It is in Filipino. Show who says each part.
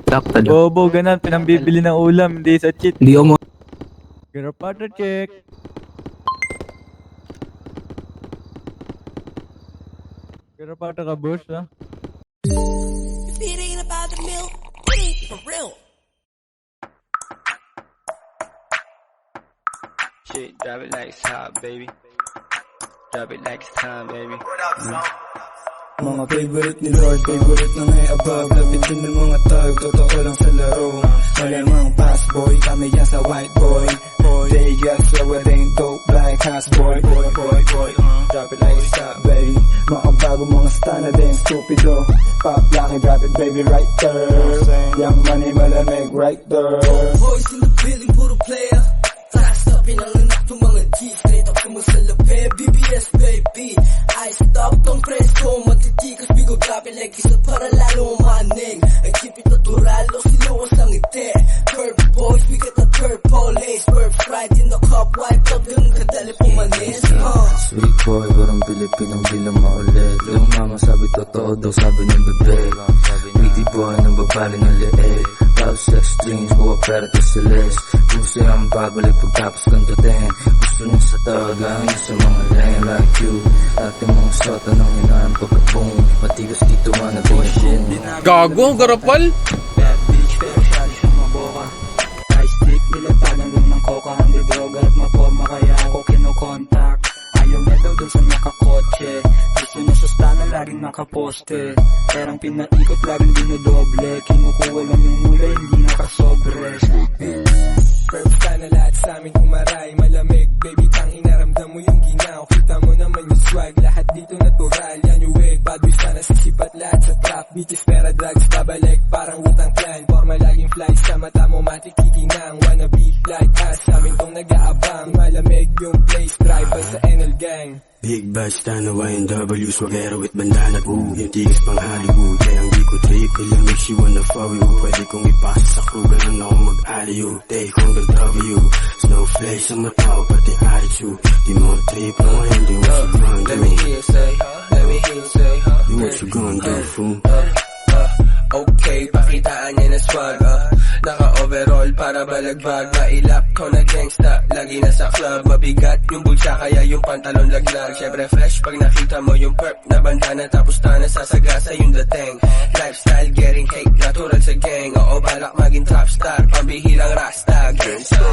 Speaker 1: Sakto lang.
Speaker 2: Bobo, ganun. Pinambibili ng ulam, hindi sa cheat.
Speaker 1: Hindi ako
Speaker 2: Get a partner check. Get a partner ka, boss, ha?
Speaker 3: If it ain't about the milk, it ain't for real.
Speaker 4: Shit, drop it like it's hot, baby. Drop it like it's time, baby.
Speaker 5: Mga favorite ni Lord, favorite na may above. Lapitin ng mga tag, totoo lang sa laro. Malamang pass boy, kami yan sa white boy. They got so it ain't dope like house boy. Drop it like it's hot, baby. Mga bago mga stana din, stupido. Pop lang, drop it baby right there. Young money malamig right there.
Speaker 3: Boys in the building, puro player. Fast up in ang anak ng mga G. Straight up mo sa lape, BBS baby. I stop tong presko, matitikas. Bigo drop it like isa para lalo maning. I keep it natural, o sinuwas lang ite. Curve boys, we got the purple lace. Burps right in the cup, wipe up, ganun kadali pumanis.
Speaker 1: Sweet boy, parang Pilipinong di lang maulit. Yung mama sabi totoo daw, sabi ng bebe. Witty boy, nang babali ng leeg. Love sex dreams, buwa pera to celeste. Puso ang babalik pagtapos kang dating. Gusto niya sa tawagan, sa mga lane like you. Dati mong shot, anong hinaan pagka-boom. Matigas dito man na pinag-boom.
Speaker 6: Gago, garapal.
Speaker 5: Bad bitch, pero syado siyang maboka. Ice stick, nilatagan lang ng coca. Hindi droga at maporma, kaya ako kinokontak. Ayaw niya daw dun sa nakakotse. Gusto niya sa stana, laging nakaposte. Perang pinaikot, laging dinodoble. Kinukuha lang yung mulay, hindi nakasobre. Perp sana lahat sa amin kumaray. Malamig, baby, tang inaramdam mo yung ginaw. Kita mo naman yung swag, lahat dito natural. Yan yung wig, bad boys sana sisipat lahat sa trap. Bitches, pera, drugs, babalik, parang Wu-Tang Clan. Forma laging fly sa mata mo, matikikinang. Wanna be like us, sa amin tong nag-aabang. Malamig yung place, drive by sa NL Gang.
Speaker 7: Big Bash, Tano, YNW, Swagero with bandana, ooh, yung tigas pang Hollywood. Kaya ang di ko trip, ilang makes you wanna follow you. Pwede kong ipasa sa crew, ganun ako mag-aliyo. Take on the W, snowflake sa mata ko, pati attitude. Di mo trip, no, hindi what you gonna do.
Speaker 4: Let me hear you say, let me hear you say,
Speaker 7: You what you gonna do, fool?
Speaker 4: Okay, pakitaan niya na swag, naka-overall para balagbag. Mailap ko na gangsta, lagi na sa club. Mabigat yung bulsa, kaya yung pantalon laglag. Syempre fresh pag nakita mo yung perp na bandana. Tapos na nasasagasa yung dating. Lifestyle getting hate, natural sa gang. Oo, balak maging trap star, pambihirang rasta. Gangsta.